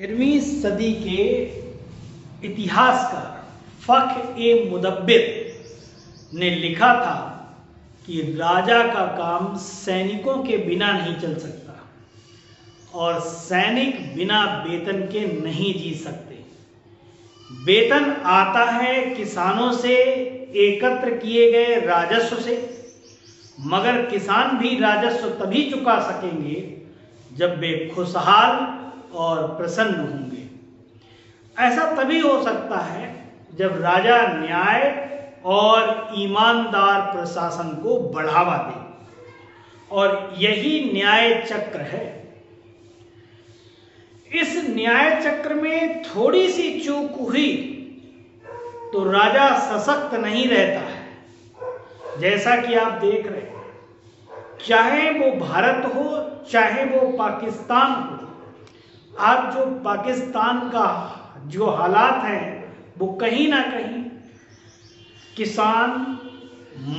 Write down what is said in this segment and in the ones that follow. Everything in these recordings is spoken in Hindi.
13वीं सदी के इतिहासकार फ़ख्र-ए-मुदब्बिर ने लिखा था कि राजा का काम सैनिकों के बिना नहीं चल सकता और सैनिक बिना वेतन के नहीं जी सकते। वेतन आता है किसानों से एकत्र किए गए राजस्व से, मगर किसान भी राजस्व तभी चुका सकेंगे जब वे खुशहाल और प्रसन्न होंगे। ऐसा तभी हो सकता है जब राजा न्याय और ईमानदार प्रशासन को बढ़ावा दे, और यही न्याय चक्र है। इस न्याय चक्र में थोड़ी सी चूक हुई तो राजा सशक्त नहीं रहता है। जैसा कि आप देख रहे हैं, चाहे वो भारत हो चाहे वो पाकिस्तान हो, आज जो पाकिस्तान का जो हालात हैं वो कहीं ना कहीं किसान,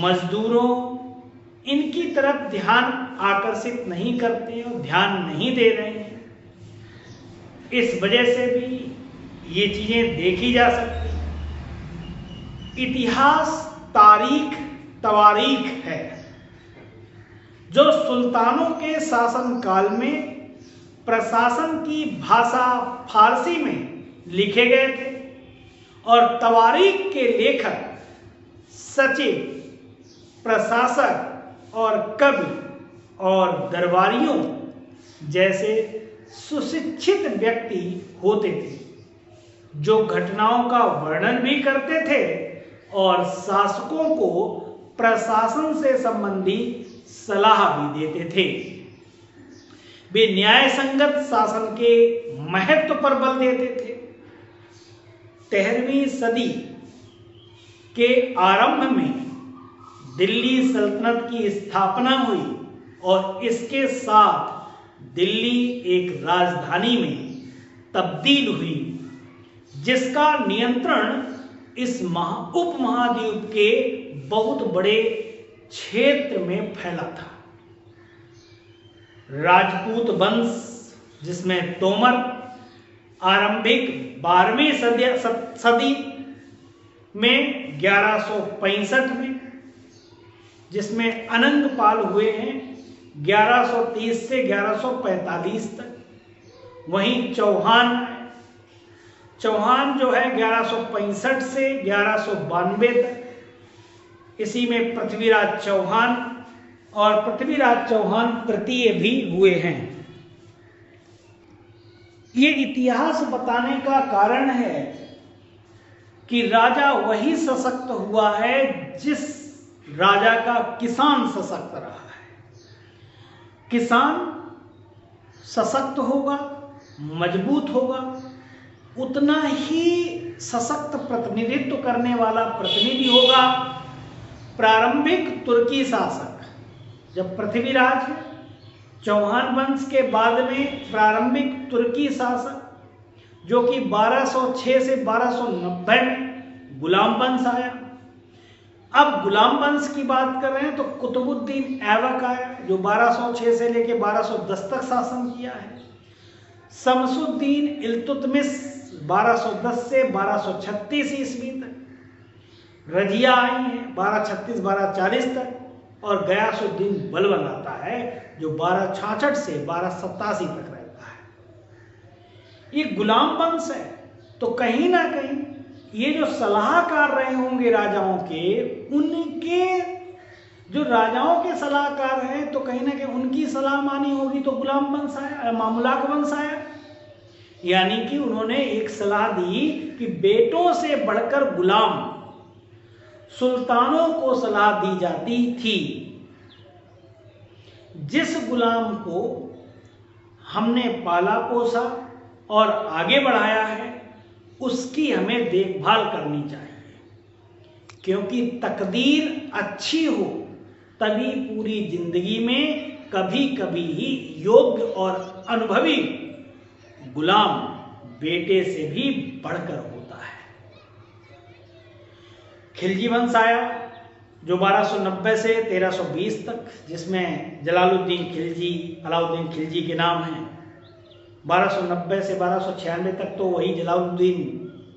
मजदूरों, इनकी तरफ ध्यान आकर्षित नहीं करते और ध्यान नहीं दे रहे हैं। इस वजह से भी ये चीजें देखी जा सकती हैं। इतिहास तारीख तवारीख है। जो सुल्तानों के शासन काल में प्रशासन की भाषा फारसी में लिखे गए थे और तवारीख के लेखक, सचिव, प्रशासक और कवि और दरबारियों जैसे सुशिक्षित व्यक्ति होते थे, जो घटनाओं का वर्णन भी करते थे और शासकों को प्रशासन से संबंधित सलाह भी देते थे। वे न्याय संगत शासन के महत्व पर बल देते थे। 13वीं सदी के आरंभ में दिल्ली सल्तनत की स्थापना हुई और इसके साथ दिल्ली एक राजधानी में तब्दील हुई, जिसका नियंत्रण इस उपमहाद्वीप के बहुत बड़े क्षेत्र में फैला था। राजपूत वंश, जिसमें तोमर आरंभिक 12वीं सदी में 1165 में, जिसमें अनंगपाल हुए हैं 1130 से 1145 तक। वहीं चौहान जो है 1165 से 1192 तक। इसी में पृथ्वीराज चौहान और पृथ्वीराज चौहान तृतीय भी हुए हैं। ये इतिहास बताने का कारण है कि राजा वही सशक्त हुआ है जिस राजा का किसान सशक्त रहा है। किसान सशक्त होगा, मजबूत होगा, उतना ही सशक्त प्रतिनिधित्व करने वाला प्रतिनिधि होगा प्रारंभिक तुर्की शासक। जब पृथ्वीराज चौहान वंश के बाद में प्रारंभिक तुर्की शासक, जो कि 1206 से 1290 में गुलाम वंश आया। अब गुलाम वंश की बात कर रहे हैं तो कुतुबुद्दीन ऐबक आया, जो 1206 से लेकर 1210 तक शासन किया है। शमसुद्दीन इल्तुतमिश 1210 से 1236 ईस्वी तक। रजिया आई है 1236-1240 तक, और गयासुद्दीन बलबन आता है जो 1266 से 1287 तक रहता है। ये गुलाम वंश है, तो कहीं ना कहीं ये जो सलाहकार रहे होंगे राजाओं के, उनके जो राजाओं के सलाहकार हैं, तो कहीं ना कहीं उनकी सलाह मानी होगी, तो गुलाम वंश आया, मामूलाक वंश आया। यानी कि उन्होंने एक सलाह दी कि बेटों से बढ़कर गुलाम सुल्तानों को सलाह दी जाती थी। जिस गुलाम को हमने पाला पोसा और आगे बढ़ाया है, उसकी हमें देखभाल करनी चाहिए, क्योंकि तकदीर अच्छी हो तभी पूरी जिंदगी में कभी कभी ही योग्य और अनुभवी गुलाम बेटे से भी बढ़कर होता है। खिलजी वंश आया जो 1290 से 1320 तक, जिसमें जलालुद्दीन खिलजी, अलाउद्दीन खिलजी के नाम हैं। 1290 से 1296 तक तो वही जलालुद्दीन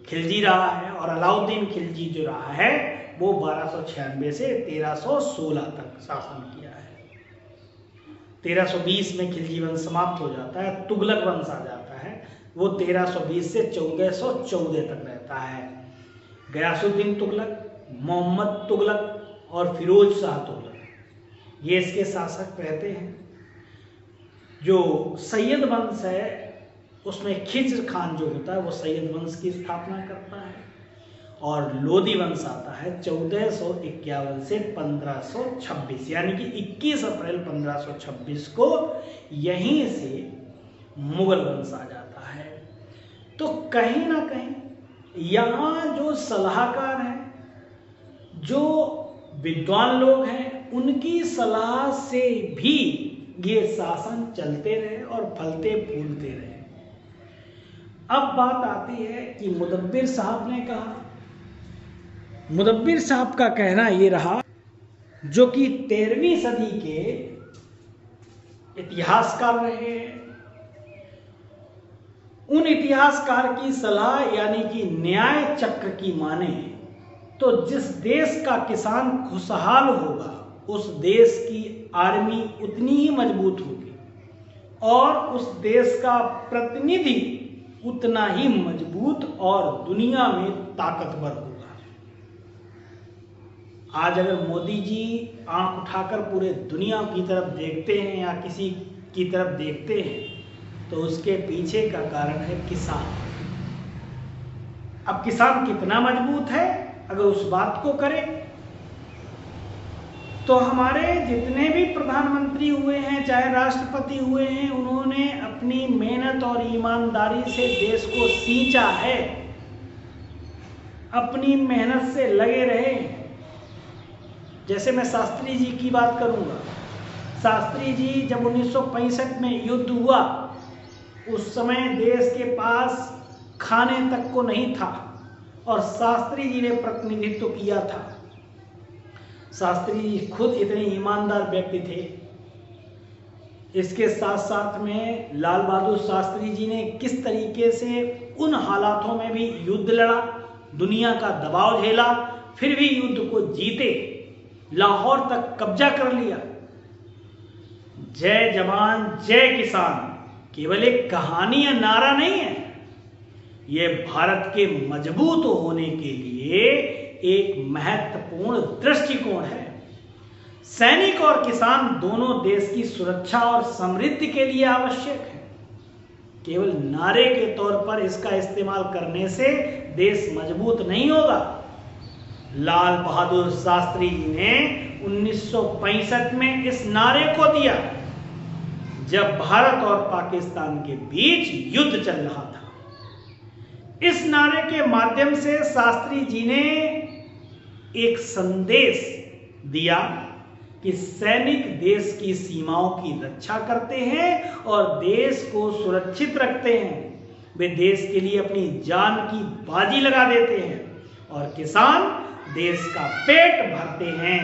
खिलजी रहा है, और अलाउद्दीन खिलजी जो रहा है वो 1296 से 1316 तक शासन किया है। 1320 में खिलजी वंश समाप्त हो जाता है, तुगलक वंश आ जाता है, वो 1320 से 1414 तक रहता है। गयासुद्दीन तुगलक, मोहम्मद तुगलक और फिरोज शाह तुगलक ये इसके शासक रहते हैं। जो सैयद वंश है उसमें खिज्र खान जो होता है वो सैयद वंश की स्थापना करता है, और लोदी वंश आता है 1451 से 1526, यानी कि 21 अप्रैल 1526 को यहीं से मुगल वंश आ जाता है। तो कहीं ना कहीं यहाँ जो सलाहकार हैं, जो विद्वान लोग हैं, उनकी सलाह से भी ये शासन चलते रहे और फलते फूलते रहे। अब बात आती है कि मुदब्बिर साहब ने कहा। मुदब्बिर साहब का कहना ये रहा, जो कि 13वीं सदी के इतिहासकार रहे हैं, उन इतिहासकार की सलाह यानी कि न्याय चक्र की माने तो जिस देश का किसान खुशहाल होगा उस देश की आर्मी उतनी ही मजबूत होगी और उस देश का प्रतिनिधि उतना ही मजबूत और दुनिया में ताकतवर होगा। आज अगर मोदी जी आंख उठाकर पूरे दुनिया की तरफ देखते हैं या किसी की तरफ देखते हैं तो उसके पीछे का कारण है किसान। अब किसान कितना मजबूत है अगर उस बात को करें तो हमारे जितने भी प्रधानमंत्री हुए हैं चाहे राष्ट्रपति हुए हैं, उन्होंने अपनी मेहनत और ईमानदारी से देश को सींचा है, अपनी मेहनत से लगे रहे। जैसे मैं शास्त्री जी की बात करूंगा, शास्त्री जी जब 1965 में युद्ध हुआ उस समय देश के पास खाने तक को नहीं था और शास्त्री जी ने प्रतिनिधित्व किया था। शास्त्री जी खुद इतने ईमानदार व्यक्ति थे। इसके साथ साथ में लाल बहादुर शास्त्री जी ने किस तरीके से उन हालातों में भी युद्ध लड़ा, दुनिया का दबाव झेला, फिर भी युद्ध को जीते, लाहौर तक कब्जा कर लिया। जय जवान जय किसान केवल एक कहानी या नारा नहीं है, यह भारत के मजबूत होने के लिए एक महत्वपूर्ण दृष्टिकोण है। सैनिक और किसान दोनों देश की सुरक्षा और समृद्धि के लिए आवश्यक है। केवल नारे के तौर पर इसका इस्तेमाल करने से देश मजबूत नहीं होगा। लाल बहादुर शास्त्री जी ने 1965 में इस नारे को दिया जब भारत और पाकिस्तान के बीच युद्ध चल रहा था। इस नारे के माध्यम से शास्त्री जी ने एक संदेश दिया कि सैनिक देश की सीमाओं की रक्षा करते हैं और देश को सुरक्षित रखते हैं। वे देश के लिए अपनी जान की बाजी लगा देते हैं और किसान देश का पेट भरते हैं।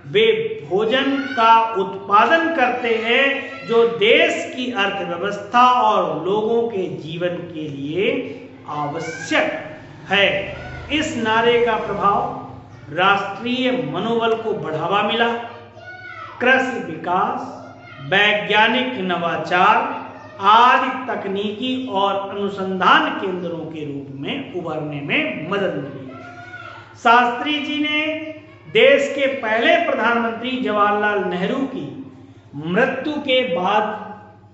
वे भोजन का उत्पादन करते हैं जो देश की अर्थव्यवस्था और लोगों के जीवन के लिए आवश्यक है। इस नारे का प्रभाव राष्ट्रीय मनोबल को बढ़ावा मिला, कृषि विकास, वैज्ञानिक नवाचार आदि तकनीकी और अनुसंधान केंद्रों के रूप में उभरने में मदद मिली। शास्त्री जी ने देश के पहले प्रधानमंत्री जवाहरलाल नेहरू की मृत्यु के बाद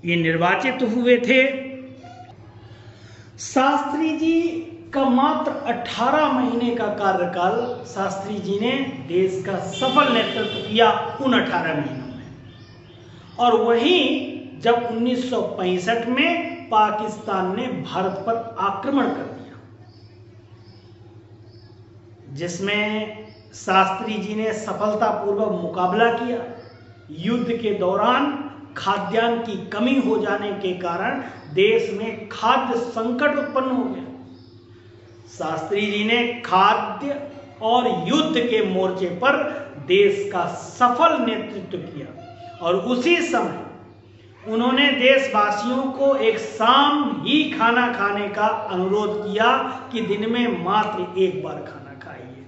ये निर्वाचित हुए थे। शास्त्री जी का मात्र 18 महीने का कार्यकाल शास्त्री जी ने देश का सफल नेतृत्व किया उन 18 महीनों में, और वहीं जब 1965 में पाकिस्तान ने भारत पर आक्रमण कर दिया जिसमें शास्त्री जी ने सफलतापूर्वक मुकाबला किया। युद्ध के दौरान खाद्यान्न की कमी हो जाने के कारण देश में खाद्य संकट उत्पन्न हो गया। शास्त्री जी ने खाद्य और युद्ध के मोर्चे पर देश का सफल नेतृत्व किया और उसी समय उन्होंने देशवासियों को एक शाम ही खाना खाने का अनुरोध किया कि दिन में मात्र एक बार खाना खाइए,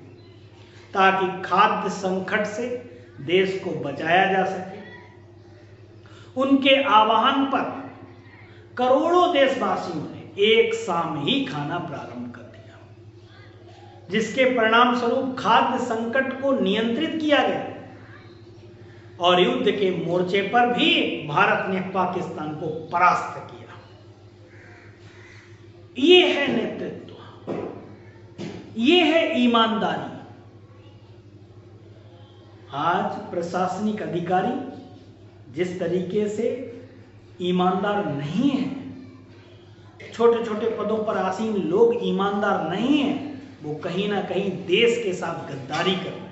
ताकि खाद्य संकट से देश को बचाया जा सके। उनके आह्वान पर करोड़ों देशवासियों ने एक शाम ही खाना प्रारंभ कर दिया, जिसके परिणाम स्वरूप खाद्य संकट को नियंत्रित किया गया और युद्ध के मोर्चे पर भी भारत ने पाकिस्तान को परास्त किया। ये है नेतृत्व, ये है ईमानदारी। आज प्रशासनिक अधिकारी जिस तरीके से ईमानदार नहीं है, छोटे छोटे पदों पर आसीन लोग ईमानदार नहीं हैं, वो कहीं ना कहीं देश के साथ गद्दारी कर रहे हैं।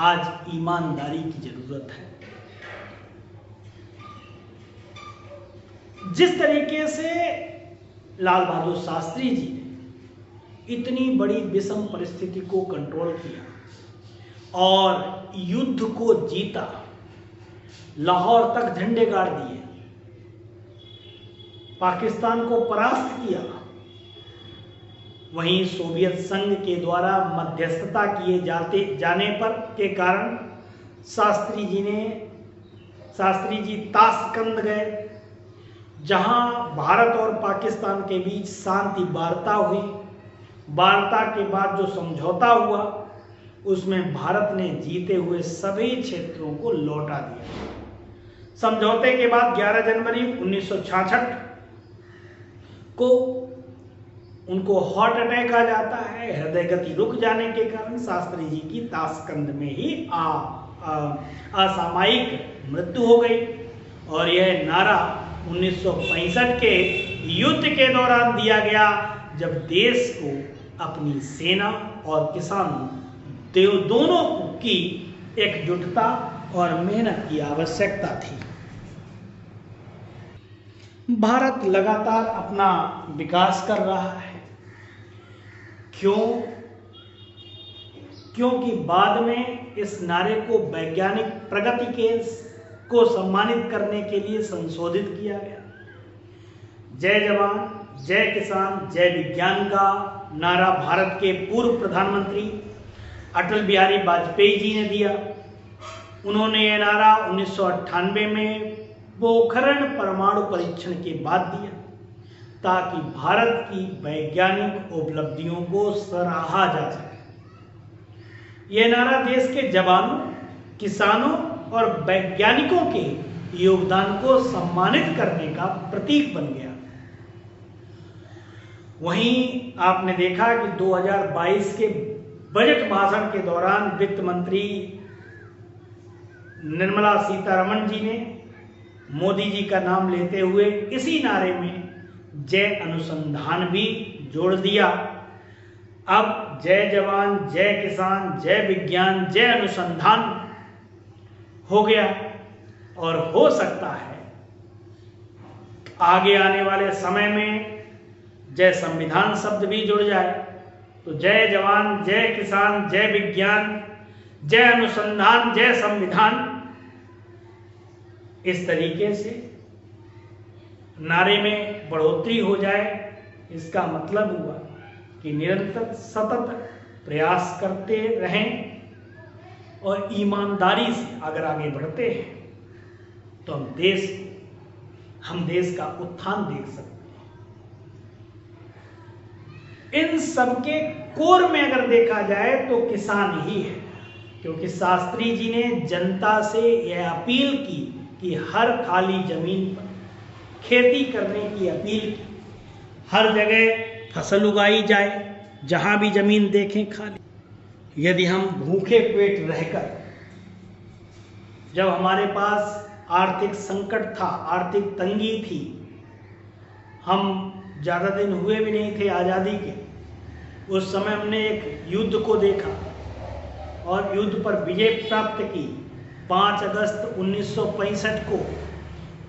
आज ईमानदारी की जरूरत है। जिस तरीके से लाल बहादुर शास्त्री जी ने इतनी बड़ी विषम परिस्थिति को कंट्रोल किया और युद्ध को जीता, लाहौर तक झंडे गाड़ दिए, पाकिस्तान को परास्त किया, वहीं सोवियत संघ के द्वारा मध्यस्थता किए जाने पर के कारण शास्त्री जी ताशकंद गए, जहां भारत और पाकिस्तान के बीच शांति वार्ता हुई। वार्ता के बाद जो समझौता हुआ, उसमें भारत ने जीते हुए सभी क्षेत्रों को लौटा दिया। समझौते के बाद 11 जनवरी 1966 को उनको हार्ट अटैक आ जाता है। हृदय गति रुक जाने के कारण शास्त्री जी की ताशकंद में ही असामयिक मृत्यु हो गई। और यह नारा 1965 के युद्ध के दौरान दिया गया, जब देश को अपनी सेना और किसान दोनों की एकजुटता और मेहनत की आवश्यकता थी। भारत लगातार अपना विकास कर रहा है। क्योंकि बाद में इस नारे को वैज्ञानिक प्रगति को सम्मानित करने के लिए संशोधित किया गया। जय जवान जय किसान जय विज्ञान का नारा भारत के पूर्व प्रधानमंत्री अटल बिहारी वाजपेयी जी ने दिया। उन्होंने यह नारा 1998 में पोखरण परमाणु परीक्षण के बाद दिया, ताकि भारत की वैज्ञानिक उपलब्धियों को सराहा जा सके। यह नारा देश के जवानों, किसानों और वैज्ञानिकों के योगदान को सम्मानित करने का प्रतीक बन गया। वहीं आपने देखा कि 2022 के बजट भाषण के दौरान वित्त मंत्री निर्मला सीतारमण जी ने मोदी जी का नाम लेते हुए इसी नारे में जय अनुसंधान भी जोड़ दिया। अब जय जवान जय किसान जय विज्ञान जय अनुसंधान हो गया, और हो सकता है आगे आने वाले समय में जय संविधान शब्द भी जुड़ जाए, तो जय जवान जय किसान जय विज्ञान जय अनुसंधान जय संविधान, इस तरीके से नारे में बढ़ोतरी हो जाए। इसका मतलब हुआ कि निरंतर सतत प्रयास करते रहें और ईमानदारी से अगर आगे बढ़ते हैं तो हम देश का उत्थान देख सकते हैं। इन सबके कोर में अगर देखा जाए तो किसान ही है, क्योंकि शास्त्री जी ने जनता से यह अपील की कि हर खाली जमीन पर खेती करने की अपील की, हर जगह फसल उगाई जाए, जहां भी जमीन देखें खाली। यदि हम भूखे पेट रहकर, जब हमारे पास आर्थिक संकट था, आर्थिक तंगी थी, हम ज़्यादा दिन हुए भी नहीं थे आज़ादी के, उस समय हमने एक युद्ध को देखा और युद्ध पर विजय प्राप्त की। 5 अगस्त 1965 को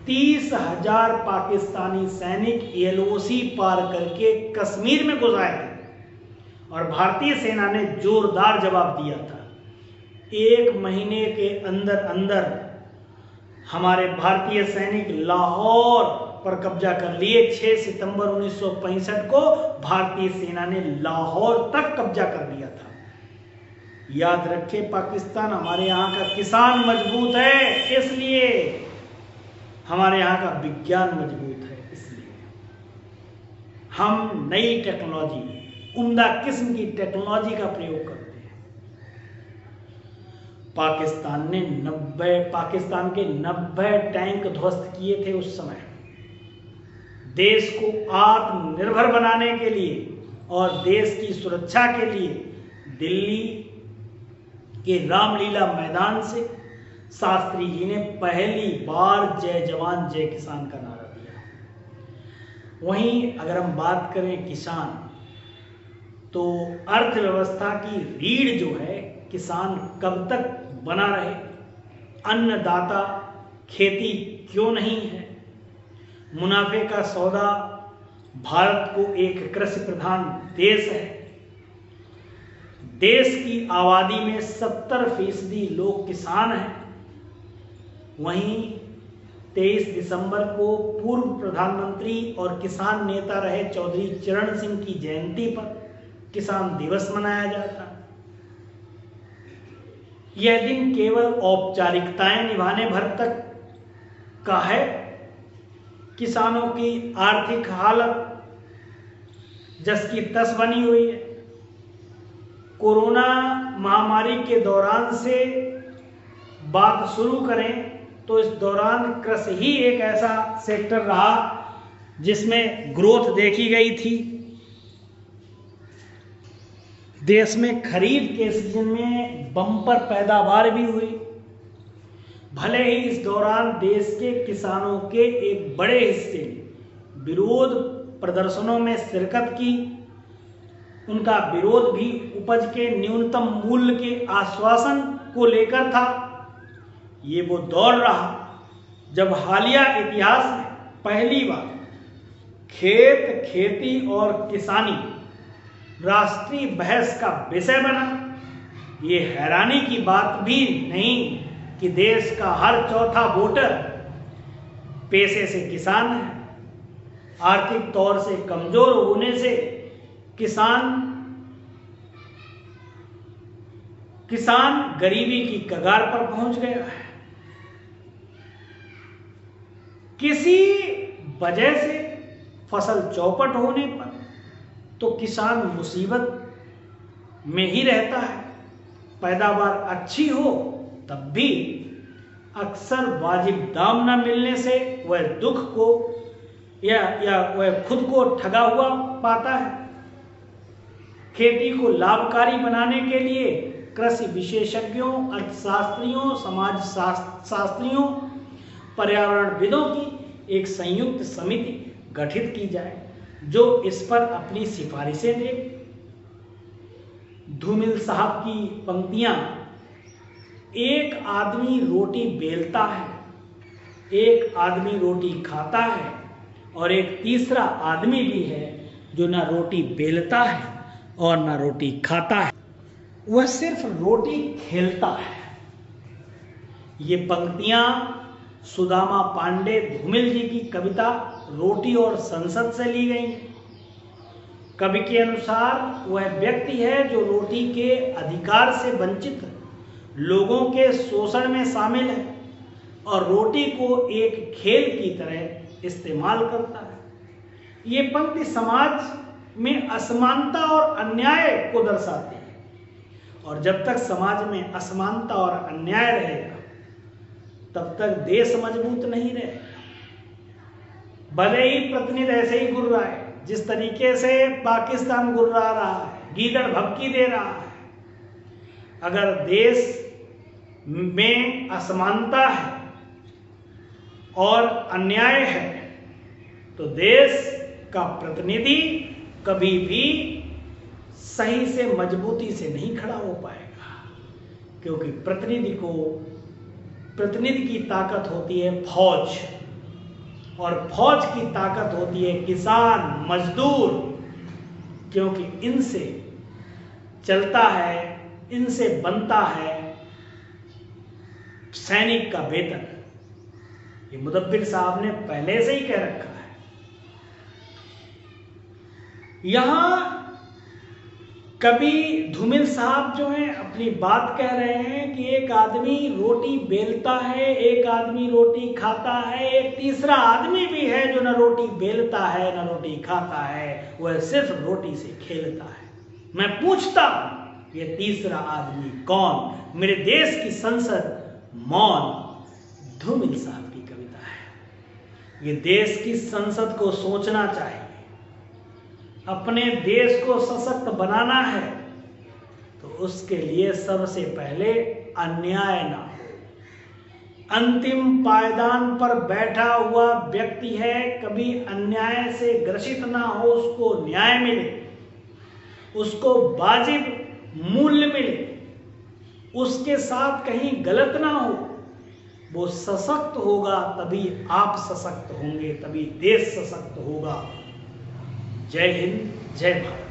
30,000 पाकिस्तानी सैनिक एलओसी पार करके कश्मीर में घुस आए थे और भारतीय सेना ने जोरदार जवाब दिया था। 1 महीने के अंदर अंदर हमारे भारतीय सैनिक लाहौर पर कब्जा कर लिए। 6 सितंबर 1965 को भारतीय सेना ने लाहौर तक कब्जा कर लिया था। याद रखें, पाकिस्तान, हमारे यहाँ का किसान मजबूत है, इसलिए हमारे यहाँ का विज्ञान मजबूत है, इसलिए हम नई टेक्नोलॉजी, उम्दा किस्म की टेक्नोलॉजी का प्रयोग करते हैं। पाकिस्तान के 90 टैंक ध्वस्त किए थे उस समय। देश को आत्मनिर्भर बनाने के लिए और देश की सुरक्षा के लिए दिल्ली के रामलीला मैदान से शास्त्री जी ने पहली बार जय जवान जय किसान का नारा दिया। वहीं अगर हम बात करें किसान, तो अर्थव्यवस्था की रीढ़ जो है किसान कब तक बना रहे, अन्नदाता खेती क्यों नहीं है, मुनाफे का सौदा, भारत को एक कृषि प्रधान देश है, देश की आबादी में 70% लोग किसान हैं। वहीं 23 दिसंबर को पूर्व प्रधानमंत्री और किसान नेता रहे चौधरी चरण सिंह की जयंती पर किसान दिवस मनाया जाता है। यह दिन केवल औपचारिकताएं निभाने भर तक का है। किसानों की आर्थिक हालत जस की तस बनी हुई है। कोरोना महामारी के दौरान से बात शुरू करें तो इस दौरान कृषि ही एक ऐसा सेक्टर रहा जिसमें ग्रोथ देखी गई थी। देश में खरीफ के सीजन में बम्पर पैदावार भी हुई। भले ही इस दौरान देश के किसानों के एक बड़े हिस्से ने विरोध प्रदर्शनों में शिरकत की, उनका विरोध भी उपज के न्यूनतम मूल्य के आश्वासन को लेकर था। ये वो दौर रहा जब हालिया इतिहास में पहली बार खेत, खेती और किसानी राष्ट्रीय बहस का विषय बना। ये हैरानी की बात भी नहीं कि देश का हर चौथा वोटर पेशे से किसान है। आर्थिक तौर से कमजोर होने से किसान गरीबी की कगार पर पहुंच गया है। किसी वजह से फसल चौपट होने पर तो किसान मुसीबत में ही रहता है। पैदावार अच्छी हो तब भी अक्सर वाजिब दाम न मिलने से वह दुख को या वह खुद को ठगा हुआ पाता है। खेती को लाभकारी बनाने के लिए कृषि विशेषज्ञों, अर्थशास्त्रियों, समाज शास्त्रियों, पर्यावरणविदों की एक संयुक्त समिति गठित की जाए जो इस पर अपनी सिफारिशें दे। धूमिल साहब की पंक्तियां, एक आदमी रोटी बेलता है, एक आदमी रोटी खाता है और एक तीसरा आदमी भी है जो ना रोटी बेलता है और ना रोटी खाता है, वह सिर्फ रोटी खेलता है। ये पंक्तियां सुदामा पांडे धूमिल जी की कविता रोटी और संसद से ली गई हैं। कवि के अनुसार वह व्यक्ति है जो रोटी के अधिकार से वंचित लोगों के शोषण में शामिल है और रोटी को एक खेल की तरह इस्तेमाल करता है। ये पंक्ति समाज में असमानता और अन्याय को दर्शाती है और जब तक समाज में असमानता और अन्याय रहेगा तब तक देश मजबूत नहीं रहेगा। भले ही प्रतिनिधि ऐसे ही गुर्राए जिस तरीके से पाकिस्तान गुर्रा रहा है, गीदड़ भभकी दे रहा है। अगर देश में असमानता है और अन्याय है तो देश का प्रतिनिधि कभी भी सही से मजबूती से नहीं खड़ा हो पाएगा, क्योंकि प्रतिनिधि की ताकत होती है फौज और फौज की ताकत होती है किसान, मजदूर, क्योंकि इनसे चलता है, इनसे बनता है सैनिक का वेतन। ये मुदब्बिर साहब ने पहले से ही कह रखा है। यहां कभी धूमिल साहब जो हैं अपनी बात कह रहे हैं कि एक आदमी रोटी बेलता है, एक आदमी रोटी खाता है, एक तीसरा आदमी भी है जो न रोटी बेलता है न रोटी खाता है, वह सिर्फ रोटी से खेलता है। मैं पूछता हूं ये तीसरा आदमी कौन? मेरे देश की संसद मौन। धूमिल साहब की कविता है। ये देश की संसद को सोचना चाहिए। अपने देश को सशक्त बनाना है तो उसके लिए सबसे पहले अन्याय ना हो। अंतिम पायदान पर बैठा हुआ व्यक्ति है, कभी अन्याय से ग्रसित ना हो, उसको न्याय मिले, उसको वाजिब मूल्य मिले, उसके साथ कहीं गलत ना हो, वो सशक्त होगा, तभी आप सशक्त होंगे, तभी देश सशक्त होगा। जय हिंद, जय भारत।